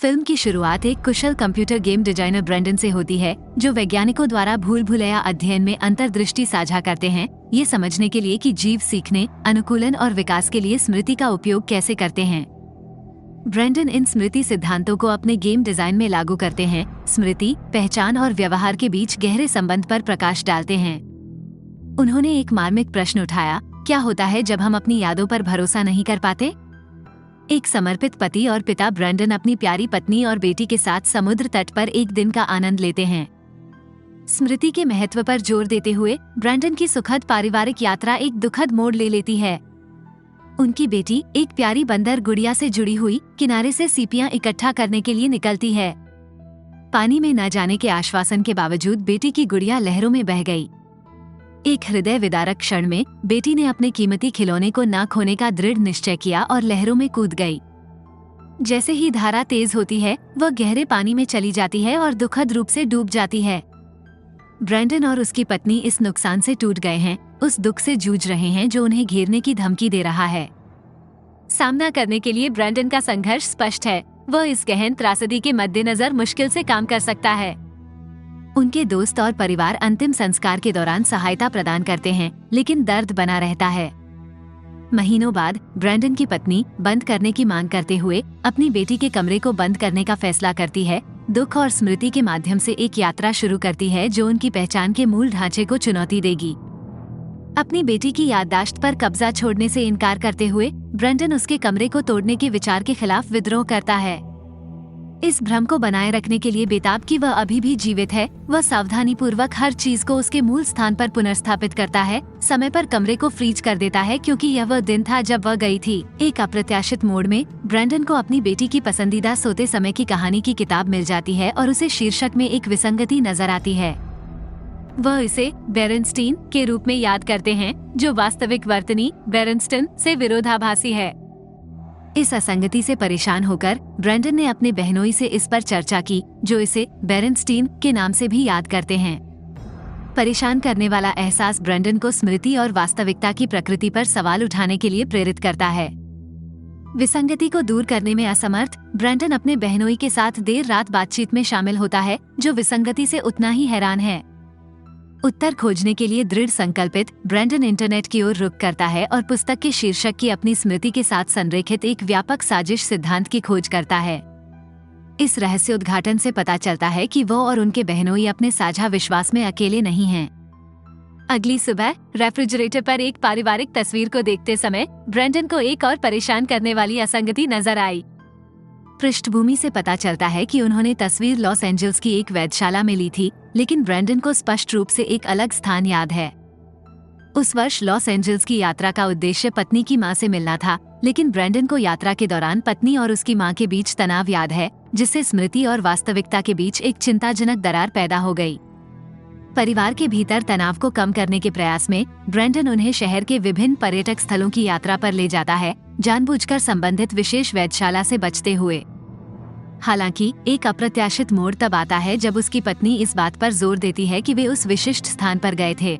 Film की शुरुआत एक कुशल कंप्यूटर गेम डिजाइनर ब्रेंडन से होती है, जो वैज्ञानिकों द्वारा भूल भुलैया अध्ययन में अंतर्दृष्टि साझा करते हैं, ये समझने के लिए कि जीव सीखने, अनुकूलन और विकास के लिए स्मृति का उपयोग कैसे करते हैं। ब्रेंडन इन स्मृति सिद्धांतों को अपने गेम डिजाइन में लागू करते हैं, स्मृति, पहचान और व्यवहार के बीच गहरे संबंध पर प्रकाश डालते हैं। उन्होंने एक मार्मिक प्रश्न उठाया, क्या होता है जब हम अपनी यादों पर भरोसा नहीं कर पाते? एक समर्पित पति और पिता ब्रेंडन अपनी प्यारी पत्नी और बेटी के साथ समुद्र तट पर एक दिन का आनंद लेते हैं। स्मृति के महत्व पर जोर देते हुए ब्रेंडन की सुखद पारिवारिक यात्रा एक दुखद मोड़ ले लेती है। उनकी बेटी एक प्यारी बंदर गुड़िया से जुड़ी हुई किनारे से सीपियां इकट्ठा करने के लिए निकलती है। पानी में न जाने के आश्वासन के बावजूद बेटी की गुड़िया लहरों में बह गई। एक हृदय विदारक क्षण में बेटी ने अपने कीमती खिलौने को न खोने का दृढ़ निश्चय किया और लहरों में कूद गई। जैसे ही धारा तेज होती है, वह गहरे पानी में चली जाती है और दुखद रूप से डूब जाती है। ब्रेंडन और उसकी पत्नी इस नुकसान से टूट गए हैं, उस दुख से जूझ रहे हैं जो उन्हें घेरने की धमकी दे रहा है। सामना करने के लिए ब्रेंडन का संघर्ष स्पष्ट है। वह इस गहन त्रासदी के मद्देनजर मुश्किल से काम कर सकता है। उनके दोस्त और परिवार अंतिम संस्कार के दौरान सहायता प्रदान करते हैं, लेकिन दर्द बना रहता है। महीनों बाद ब्रेंडन की पत्नी बंद करने की मांग करते हुए अपनी बेटी के कमरे को बंद करने का फैसला करती है। दुख और स्मृति के माध्यम से एक यात्रा शुरू करती है जो उनकी पहचान के मूल ढांचे को चुनौती देगी। अपनी बेटी की याददाश्त पर कब्जा छोड़ने से इनकार करते हुए ब्रेंडन उसके कमरे को तोड़ने के विचार के खिलाफ विद्रोह करता है। इस भ्रम को बनाए रखने के लिए बेताब कि वह अभी भी जीवित है, वह सावधानीपूर्वक हर चीज को उसके मूल स्थान पर पुनर्स्थापित करता है। समय पर कमरे को फ्रीज कर देता है क्योंकि यह वह दिन था जब वह गई थी। एक अप्रत्याशित मोड़ में ब्रेंडन को अपनी बेटी की पसंदीदा सोते समय की कहानी की किताब मिल जाती है और उसे शीर्षक में एक विसंगति नजर आती है। वह इसे बेरेनस्टीन के रूप में याद करते हैं, जो वास्तविक वर्तनी बेरेनस्टन से विरोधाभासी है। इस असंगति से परेशान होकर ब्रेंडन ने अपने बहनोई से इस पर चर्चा की, जो इसे बेरेनस्टीन के नाम से भी याद करते हैं। परेशान करने वाला एहसास ब्रेंडन को स्मृति और वास्तविकता की प्रकृति पर सवाल उठाने के लिए प्रेरित करता है। विसंगति को दूर करने में असमर्थ ब्रेंडन अपने बहनोई के साथ देर रात बातचीत में शामिल होता है, जो विसंगति से उतना ही हैरान है। उत्तर खोजने के लिए दृढ़ संकल्पित ब्रेंडन इंटरनेट की ओर रुख करता है और पुस्तक के शीर्षक की अपनी स्मृति के साथ संरेखित एक व्यापक साजिश सिद्धांत की खोज करता है। इस रहस्योद्घाटन से पता चलता है कि वो और उनके बहनोई अपने साझा विश्वास में अकेले नहीं हैं। अगली सुबह रेफ्रिजरेटर पर एक पारिवारिक तस्वीर को देखते समय ब्रेंडन को एक और परेशान करने वाली असंगति नजर आई। पृष्ठभूमि से पता चलता है कि उन्होंने तस्वीर लॉस एंजल्स की एक वेधशाला में ली थी, लेकिन ब्रेंडन को स्पष्ट रूप से एक अलग स्थान याद है। उस वर्ष लॉस एंजल्स की यात्रा का उद्देश्य पत्नी की मां से मिलना था, लेकिन ब्रेंडन को यात्रा के दौरान पत्नी और उसकी मां के बीच तनाव याद है, जिससे स्मृति और वास्तविकता के बीच एक चिंताजनक दरार पैदा हो गई। परिवार के भीतर तनाव को कम करने के प्रयास में ब्रेंडन उन्हें शहर के विभिन्न पर्यटक स्थलों की यात्रा पर ले जाता है, जानबूझकर संबंधित विशेष वेधशाला से बचते हुए। हालांकि एक अप्रत्याशित मोड़ तब आता है जब उसकी पत्नी इस बात पर जोर देती है कि वे उस विशिष्ट स्थान पर गए थे।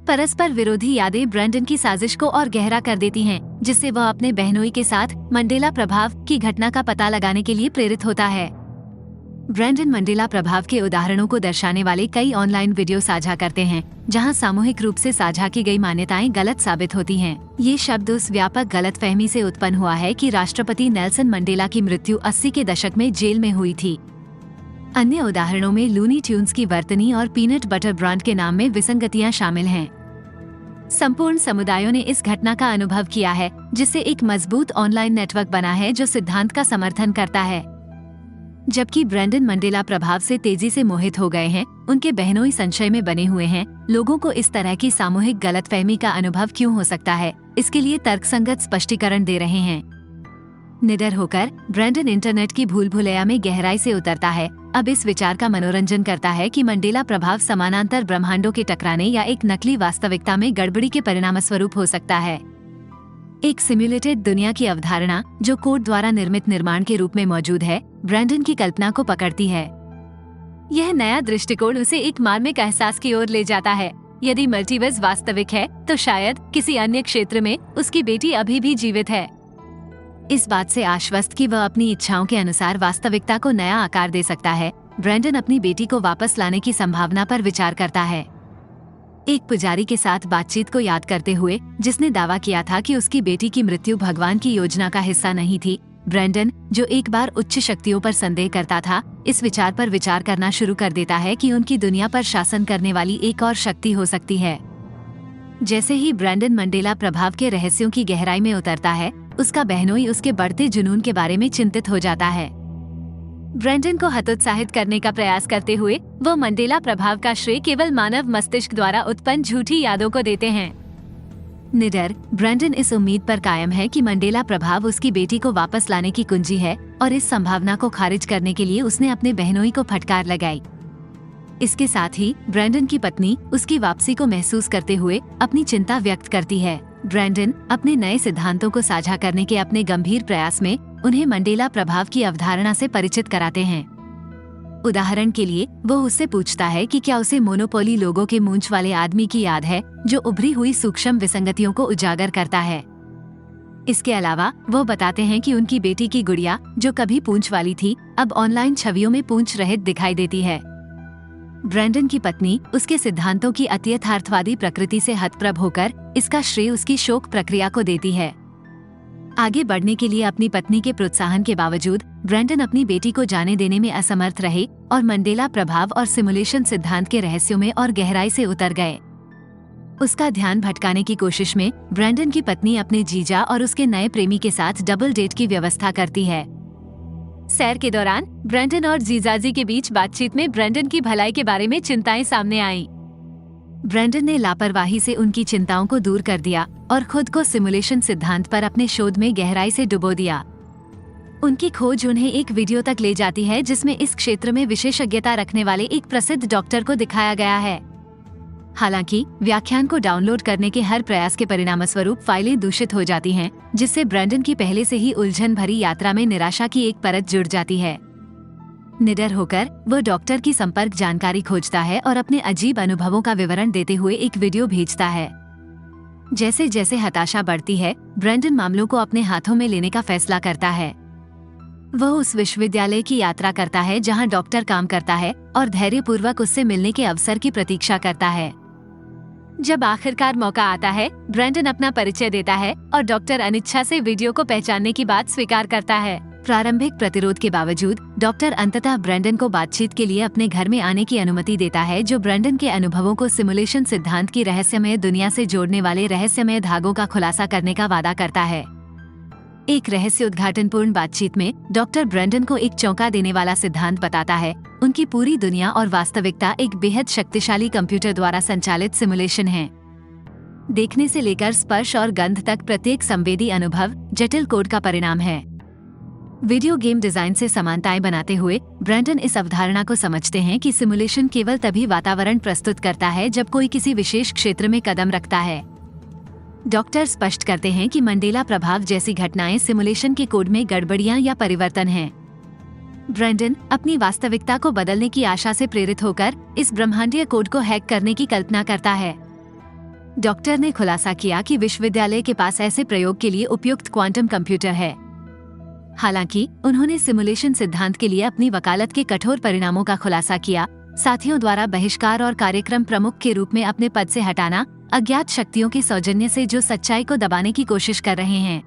परस्पर विरोधी यादें ब्रेंडन की साजिश को और गहरा कर देती हैं, जिससे वह अपने बहनोई के साथ मंडेला प्रभाव की घटना का पता लगाने के लिए प्रेरित होता है। ब्रेंडन मंडेला प्रभाव के उदाहरणों को दर्शाने वाले कई ऑनलाइन वीडियो साझा करते हैं, जहां सामूहिक रूप से साझा की गई मान्यताएं गलत साबित होती हैं। ये शब्द उस व्यापक गलतफहमी से उत्पन्न हुआ है कि राष्ट्रपति नेल्सन मंडेला की मृत्यु 80 के दशक में जेल में हुई थी। अन्य उदाहरणों में लूनी ट्यून्स की वर्तनी और पीनट बटर ब्रांड के नाम में विसंगतियां शामिल हैं। संपूर्ण समुदायों ने इस घटना का अनुभव किया है, जिससे एक मजबूत ऑनलाइन नेटवर्क बना है जो सिद्धांत का समर्थन करता है। जबकि ब्रेंडन मंडेला प्रभाव से तेजी से मोहित हो गए हैं, उनके बहनोई संशय में बने हुए हैं। लोगों को इस तरह की सामूहिक गलतफहमी का अनुभव क्यों हो सकता है, इसके लिए तर्कसंगत स्पष्टीकरण दे रहे हैं। निडर होकर ब्रेंडन इंटरनेट की भूल भुलैया में गहराई से उतरता है। अब इस विचार का मनोरंजन करता है कि मंडेला प्रभाव समानांतर ब्रह्मांडों के टकराने या एक नकली वास्तविकता में गड़बड़ी के परिणामस्वरूप हो सकता है। एक सिम्युलेटेड दुनिया की अवधारणा, जो कोड द्वारा निर्मित निर्माण के रूप में मौजूद है, ब्रेंडन की कल्पना को पकड़ती है। यह नया दृष्टिकोण उसे एक मार्मिक एहसास की ओर ले जाता है। यदि मल्टीवर्स वास्तविक है, तो शायद किसी अन्य क्षेत्र में उसकी बेटी अभी भी जीवित है। इस बात से आश्वस्त कि वह अपनी इच्छाओं के अनुसार वास्तविकता को नया आकार दे सकता है, ब्रैंडन अपनी बेटी को वापस लाने की संभावना पर विचार करता है। एक पुजारी के साथ बातचीत को याद करते हुए, जिसने दावा किया था कि उसकी बेटी की मृत्यु भगवान की योजना का हिस्सा नहीं थी, ब्रैंडन, जो एक बार उच्च शक्तियों पर संदेह करता था, इस विचार पर विचार करना शुरू कर देता है कि उनकी दुनिया पर शासन करने वाली एक और शक्ति हो सकती है। जैसे ही ब्रैंडन मंडेला प्रभाव के रहस्यों की गहराई में उतरता है, उसका बहनोई उसके बढ़ते जुनून के बारे में चिंतित हो जाता है। ब्रैंडन को हतोत्साहित करने का प्रयास करते हुए वो मंडेला प्रभाव का श्रेय केवल मानव मस्तिष्क द्वारा उत्पन्न झूठी यादों को देते हैं। निडर, ब्रैंडन इस उम्मीद पर कायम है कि मंडेला प्रभाव उसकी बेटी को वापस लाने की कुंजी है और इस संभावना को खारिज करने के लिए उसने अपने बहनोई को फटकार लगाई। इसके साथ ही ब्रैंडन की पत्नी उसकी वापसी को महसूस करते हुए अपनी चिंता व्यक्त करती है। ब्रैंडन अपने नए सिद्धांतों को साझा करने के अपने गंभीर प्रयास में उन्हें मंडेला प्रभाव की अवधारणा से परिचित कराते हैं। उदाहरण के लिए वो उससे पूछता है कि क्या उसे मोनोपोली लोगों के मूंछ वाले आदमी की याद है, जो उभरी हुई सूक्ष्म विसंगतियों को उजागर करता है। इसके अलावा वो बताते हैं कि उनकी बेटी की गुड़िया, जो कभी पूंछ वाली थी, अब ऑनलाइन छवियों में पूंछ रहित दिखाई देती है। ब्रैंडन की पत्नी उसके सिद्धांतों की अत्यथार्थवादी प्रकृति से हतप्रभ होकर इसका श्रेय उसकी शोक प्रक्रिया को देती है। आगे बढ़ने के लिए अपनी पत्नी के प्रोत्साहन के बावजूद ब्रैंडन अपनी बेटी को जाने देने में असमर्थ रहे और मंडेला प्रभाव और सिमुलेशन सिद्धांत के रहस्यों में और गहराई से उतर गए। उसका ध्यान भटकाने की कोशिश में ब्रैंडन की पत्नी अपने जीजा और उसके नए प्रेमी के साथ डबल डेट की व्यवस्था करती है। सैर के दौरान ब्रैंडन और जीजाजी के बीच बातचीत में ब्रैंडन की भलाई के बारे में चिंताएं सामने आईं। ब्रैंडन ने लापरवाही से उनकी चिंताओं को दूर कर दिया और खुद को सिमुलेशन सिद्धांत पर अपने शोध में गहराई से डुबो दिया। उनकी खोज उन्हें एक वीडियो तक ले जाती है जिसमें इस क्षेत्र में विशेषज्ञता रखने वाले एक प्रसिद्ध डॉक्टर को दिखाया गया है। हालांकि व्याख्यान को डाउनलोड करने के हर प्रयास के परिणामस्वरूप फाइलें दूषित हो जाती हैं, जिससे ब्रैंडन की पहले से ही उलझन भरी यात्रा में निराशा की एक परत जुड़ जाती है। निडर होकर वो डॉक्टर की संपर्क जानकारी खोजता है और अपने अजीब अनुभवों का विवरण देते हुए एक वीडियो भेजता है। जैसे जैसे हताशा बढ़ती है, ब्रैंडन मामलों को अपने हाथों में लेने का फैसला करता है। वह उस विश्वविद्यालय की यात्रा करता है जहां डॉक्टर काम करता है और धैर्यपूर्वक उससे मिलने के अवसर की प्रतीक्षा करता है। जब आखिरकार मौका आता है, ब्रैंडन अपना परिचय देता है और डॉक्टर अनिच्छा से वीडियो को पहचानने की बात स्वीकार करता है। प्रारंभिक प्रतिरोध के बावजूद डॉक्टर अंततः ब्रैंडन को बातचीत के लिए अपने घर में आने की अनुमति देता है, जो ब्रैंडन के अनुभवों को सिमुलेशन सिद्धांत की रहस्यमय दुनिया से जोड़ने वाले रहस्यमय धागों का खुलासा करने का वादा करता है। एक रहस्य उद्घाटनपूर्ण बातचीत में डॉक्टर ब्रैंडन को एक चौंका देने वाला सिद्धांत बताता है। उनकी पूरी दुनिया और वास्तविकता एक बेहद शक्तिशाली कंप्यूटर द्वारा संचालित सिमुलेशन है। देखने से लेकर स्पर्श और गंध तक प्रत्येक संवेदी अनुभव जटिल कोड का परिणाम है। वीडियो गेम डिजाइन से समानताएं बनाते हुए ब्रैंडन इस अवधारणा को समझते हैं कि सिमुलेशन केवल तभी वातावरण प्रस्तुत करता है जब कोई किसी विशेष क्षेत्र में कदम रखता है। डॉक्टर स्पष्ट करते हैं कि मंडेला प्रभाव जैसी घटनाएं सिमुलेशन के कोड में गड़बड़ियां या परिवर्तन हैं। ब्रैंडन अपनी वास्तविकता को बदलने की आशा से प्रेरित होकर इस ब्रह्मांडीय कोड को हैक करने की कल्पना करता है। डॉक्टर ने खुलासा किया कि विश्वविद्यालय के पास ऐसे प्रयोग के लिए उपयुक्त क्वांटम कंप्यूटर है। हालांकि उन्होंने सिमुलेशन सिद्धांत के लिए अपनी वकालत के कठोर परिणामों का खुलासा किया। साथियों द्वारा बहिष्कार और कार्यक्रम प्रमुख के रूप में अपने पद से हटाना अज्ञात शक्तियों के सौजन्य से जो सच्चाई को दबाने की कोशिश कर रहे हैं।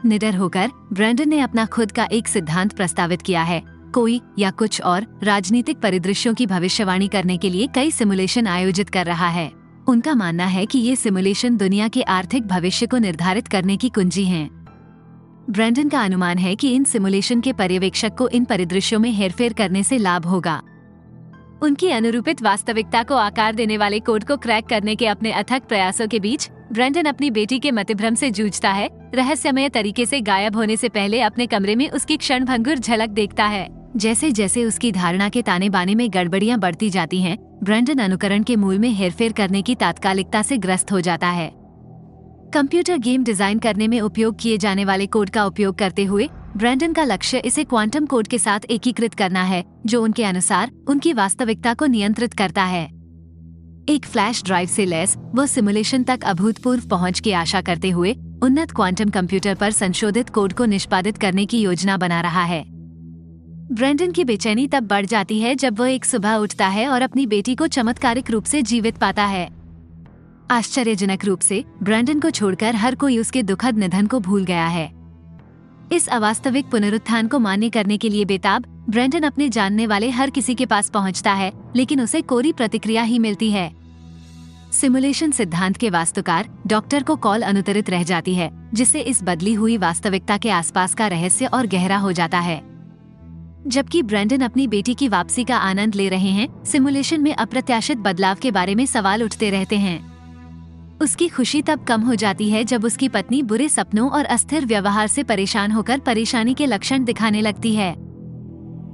निडर होकर ब्रैंडन ने अपना खुद का एक सिद्धांत प्रस्तावित किया है। कोई या कुछ और राजनीतिक परिदृश्यों की भविष्यवाणी करने के लिए कई सिमुलेशन आयोजित कर रहा है। उनका मानना है कि ये सिमुलेशन दुनिया के आर्थिक भविष्य को निर्धारित करने की कुंजी हैं। ब्रैंडन का अनुमान है कि इन सिमुलेशन के पर्यवेक्षक को इन परिदृश्यों में हेरफेर करने से लाभ होगा। उनकी अनुरूपित वास्तविकता को आकार देने वाले कोड को क्रैक करने के अपने अथक प्रयासों के बीच ब्रैंडन अपनी बेटी के मतिभ्रम से जूझता है। रहस्यमय तरीके से गायब होने से पहले अपने कमरे में उसकी क्षणभंगुर झलक देखता है। जैसे जैसे उसकी धारणा के ताने बाने में गड़बड़ियां बढ़ती जाती हैं, ब्रैंडन अनुकरण के मूल में हेरफेर करने की तात्कालिकता से ग्रस्त हो जाता है। कंप्यूटर गेम डिजाइन करने में उपयोग किए जाने वाले कोड का उपयोग करते हुए ब्रैंडन का लक्ष्य इसे क्वांटम कोड के साथ एकीकृत करना है, जो उनके अनुसार उनकी वास्तविकता को नियंत्रित करता है। एक फ्लैश ड्राइव से लैस वो सिमुलेशन तक अभूतपूर्व पहुंच की आशा करते हुए उन्नत क्वांटम कंप्यूटर पर संशोधित कोड को निष्पादित करने की योजना बना रहा है। ब्रेंडन की बेचैनी तब बढ़ जाती है जब वह एक सुबह उठता है और अपनी बेटी को चमत्कारिक रूप से जीवित पाता है। आश्चर्यजनक रूप से ब्रेंडन को छोड़कर हर कोई उसके दुखद निधन को भूल गया है। इस अवास्तविक पुनरुत्थान को मान्य करने के लिए बेताब ब्रेंडन अपने जानने वाले हर किसी के पास पहुंचता है, लेकिन उसे कोरी प्रतिक्रिया ही मिलती है। सिमुलेशन सिद्धांत के वास्तुकार डॉक्टर को कॉल अनुत्तरित रह जाती है, जिससे इस बदली हुई वास्तविकता के आसपास का रहस्य और गहरा हो जाता है। जबकि ब्रेंडन अपनी बेटी की वापसी का आनंद ले रहे हैं, सिमुलेशन में अप्रत्याशित बदलाव के बारे में सवाल उठते रहते हैं। उसकी खुशी तब कम हो जाती है जब उसकी पत्नी बुरे सपनों और अस्थिर व्यवहार से परेशान होकर परेशानी के लक्षण दिखाने लगती है।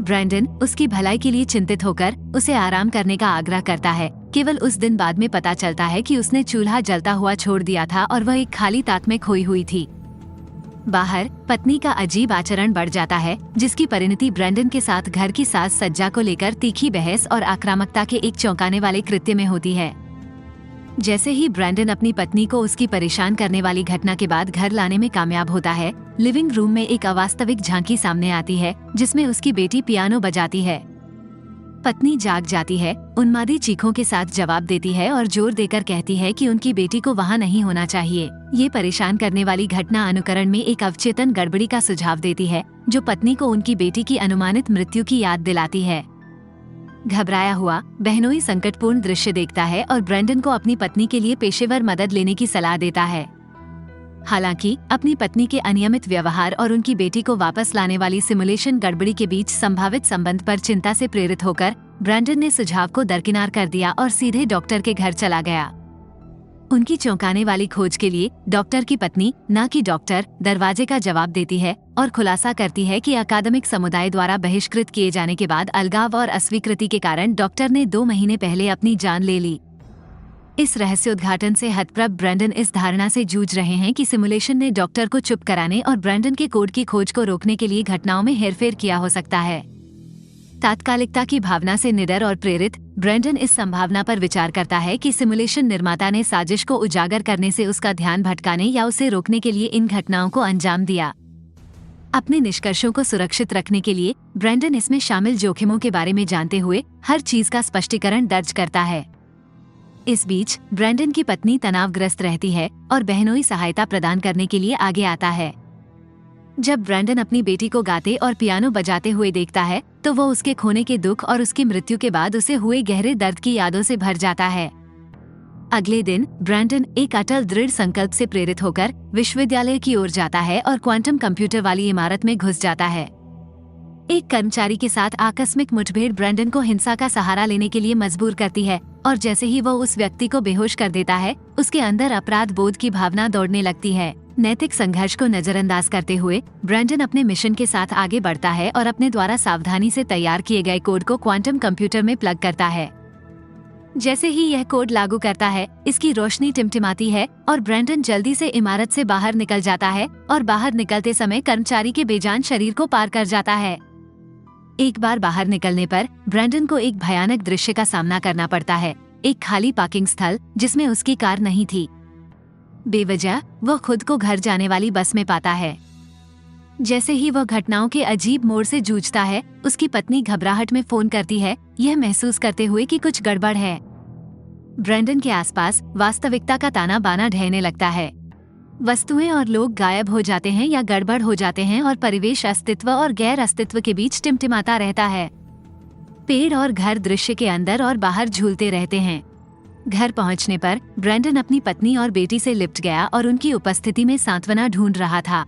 ब्रेंडन उसकी भलाई के लिए चिंतित होकर उसे आराम करने का आग्रह करता है। केवल उस दिन बाद में पता चलता है कि उसने चूल्हा जलता हुआ छोड़ दिया था और वह एक खाली ताक में खोई हुई थी। बाहर पत्नी का अजीब आचरण बढ़ जाता है, जिसकी परिणति ब्रेंडन के साथ घर की साज सज्जा को लेकर तीखी बहस और आक्रामकता के एक चौंकाने वाले कृत्य में होती है। जैसे ही ब्रेंडन अपनी पत्नी को उसकी परेशान करने वाली घटना के बाद घर लाने में कामयाब होता है, लिविंग रूम में एक अवास्तविक झांकी सामने आती है, जिसमें उसकी बेटी पियानो बजाती है। पत्नी जाग जाती है, उन्मादी चीखों के साथ जवाब देती है और जोर देकर कहती है कि उनकी बेटी को वहाँ नहीं होना चाहिए। ये परेशान करने वाली घटना अनुकरण में एक अवचेतन गड़बड़ी का सुझाव देती है, जो पत्नी को उनकी बेटी की अनुमानित मृत्यु की याद दिलाती है। घबराया हुआ बहनोई संकटपूर्ण दृश्य देखता है और ब्रेंडन को अपनी पत्नी के लिए पेशेवर मदद लेने की सलाह देता है। हालांकि अपनी पत्नी के अनियमित व्यवहार और उनकी बेटी को वापस लाने वाली सिमुलेशन गड़बड़ी के बीच संभावित संबंध पर चिंता से प्रेरित होकर ब्रेंडन ने सुझाव को दरकिनार कर दिया और सीधे डॉक्टर के घर चला गया। उनकी चौंकाने वाली खोज के लिए डॉक्टर की पत्नी, न कि डॉक्टर, दरवाजे का जवाब देती है और खुलासा करती है कि अकादमिक समुदाय द्वारा बहिष्कृत किए जाने के बाद अलगाव और अस्वीकृति के कारण डॉक्टर ने 2 महीने पहले अपनी जान ले ली। इस रहस्योद्घाटन से हतप्रभ ब्रेंडन इस धारणा से जूझ रहे हैं कि सिमुलेशन ने डॉक्टर को चुप कराने और ब्रेंडन के कोड की खोज को रोकने के लिए घटनाओं में हेरफेर किया हो सकता है। तात्कालिकता की भावना से निडर और प्रेरित ब्रेंडन इस संभावना पर विचार करता है कि सिमुलेशन निर्माता ने साजिश को उजागर करने से उसका ध्यान भटकाने या उसे रोकने के लिए इन घटनाओं को अंजाम दिया। अपने निष्कर्षों को सुरक्षित रखने के लिए ब्रेंडन इसमें शामिल जोखिमों के बारे में जानते हुए हर चीज का स्पष्टीकरण दर्ज करता है। इस बीच ब्रेंडन की पत्नी तनावग्रस्त रहती है और बहनोई सहायता प्रदान करने के लिए आगे आता है। जब ब्रेंडन अपनी बेटी को गाते और पियानो बजाते हुए देखता है, तो वो उसके खोने के दुख और उसकी मृत्यु के बाद उसे हुए गहरे दर्द की यादों से भर जाता है। अगले दिन ब्रेंडन एक अटल दृढ़ संकल्प से प्रेरित होकर विश्वविद्यालय की ओर जाता है और क्वांटम कंप्यूटर वाली इमारत में घुस जाता है। एक कर्मचारी के साथ आकस्मिक मुठभेड़ ब्रेंडन को हिंसा का सहारा लेने के लिए मजबूर करती है और जैसे ही वो उस व्यक्ति को बेहोश कर देता है, उसके अंदर अपराध बोध की भावना दौड़ने लगती है। नैतिक संघर्ष को नजरअंदाज करते हुए ब्रेंडन अपने मिशन के साथ आगे बढ़ता है और अपने द्वारा सावधानी से तैयार किए गए कोड को क्वांटम कंप्यूटर में प्लग करता है। जैसे ही यह कोड लागू करता है, इसकी रोशनी टिमटिमाती है और ब्रेंडन जल्दी से इमारत से बाहर निकल जाता है और बाहर निकलते समय कर्मचारी के बेजान शरीर को पार कर जाता है। एक बार बाहर निकलने पर ब्रेंडन को एक भयानक दृश्य का सामना करना पड़ता है। एक खाली पार्किंग स्थल जिसमें उसकी कार नहीं थी। बेवजह वह खुद को घर जाने वाली बस में पाता है। जैसे ही वह घटनाओं के अजीब मोड़ से जूझता है, उसकी पत्नी घबराहट में फोन करती है, यह महसूस करते हुए कि कुछ गड़बड़ है। ब्रेंडन के आसपास वास्तविकता का ताना बाना ढहने लगता है। वस्तुएं और लोग गायब हो जाते हैं या गड़बड़ हो जाते हैं और परिवेश अस्तित्व और गैर अस्तित्व के बीच टिमटिमाता रहता है। पेड़ और घर दृश्य के अंदर और बाहर झूलते रहते हैं। घर पहुंचने पर ब्रेंडन अपनी पत्नी और बेटी से लिपट गया और उनकी उपस्थिति में सांत्वना ढूंढ रहा था।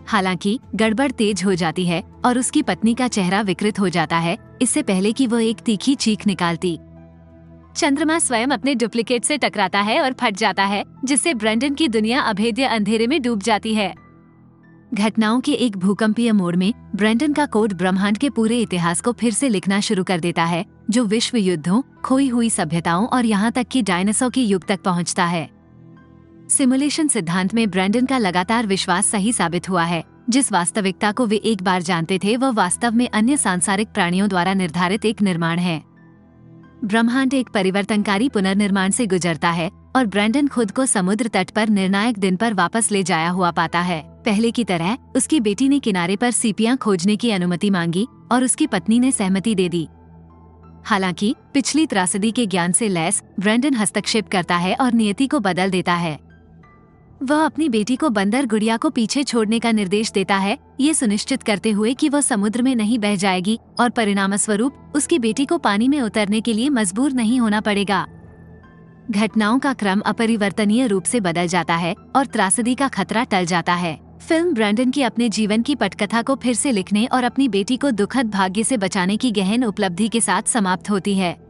हालांकि गड़बड़ तेज हो जाती है और उसकी पत्नी का चेहरा विकृत हो जाता है, इससे पहले कि वह एक तीखी चीख निकालती। चंद्रमा स्वयं अपने डुप्लीकेट से टकराता है और फट जाता है, जिससे ब्रेंडन की दुनिया अभेद्य अंधेरे में डूब जाती है। घटनाओं के एक भूकंपीय मोड़ में ब्रेंडन का कोड ब्रह्मांड के पूरे इतिहास को फिर से लिखना शुरू कर देता है, जो विश्व युद्धों, खोई हुई सभ्यताओं और यहाँ तक कि डायनासोर के युग तक पहुँचता है। सिमुलेशन सिद्धांत में ब्रेंडन का लगातार विश्वास सही साबित हुआ है। जिस वास्तविकता को वे एक बार जानते थे, वह वास्तव में अन्य सांसारिक प्राणियों द्वारा निर्धारित एक निर्माण है। ब्रह्मांड एक परिवर्तनकारी पुनर्निर्माण से गुजरता है और ब्रैंडन खुद को समुद्र तट पर निर्णायक दिन पर वापस ले जाया हुआ पाता है। पहले की तरह उसकी बेटी ने किनारे पर सीपियां खोजने की अनुमति मांगी और उसकी पत्नी ने सहमति दे दी। हालांकि पिछली त्रासदी के ज्ञान से लैस ब्रैंडन हस्तक्षेप करता है और नियति को बदल देता है। वह अपनी बेटी को बंदर गुड़िया को पीछे छोड़ने का निर्देश देता है, ये सुनिश्चित करते हुए कि वह समुद्र में नहीं बह जाएगी और परिणामस्वरूप उसकी बेटी को पानी में उतरने के लिए मजबूर नहीं होना पड़ेगा। घटनाओं का क्रम अपरिवर्तनीय रूप से बदल जाता है और त्रासदी का खतरा टल जाता है। फिल्म ब्रैंडन की अपने जीवन की पटकथा को फिर से लिखने और अपनी बेटी को दुखद भाग्य से बचाने की गहन उपलब्धि के साथ समाप्त होती है।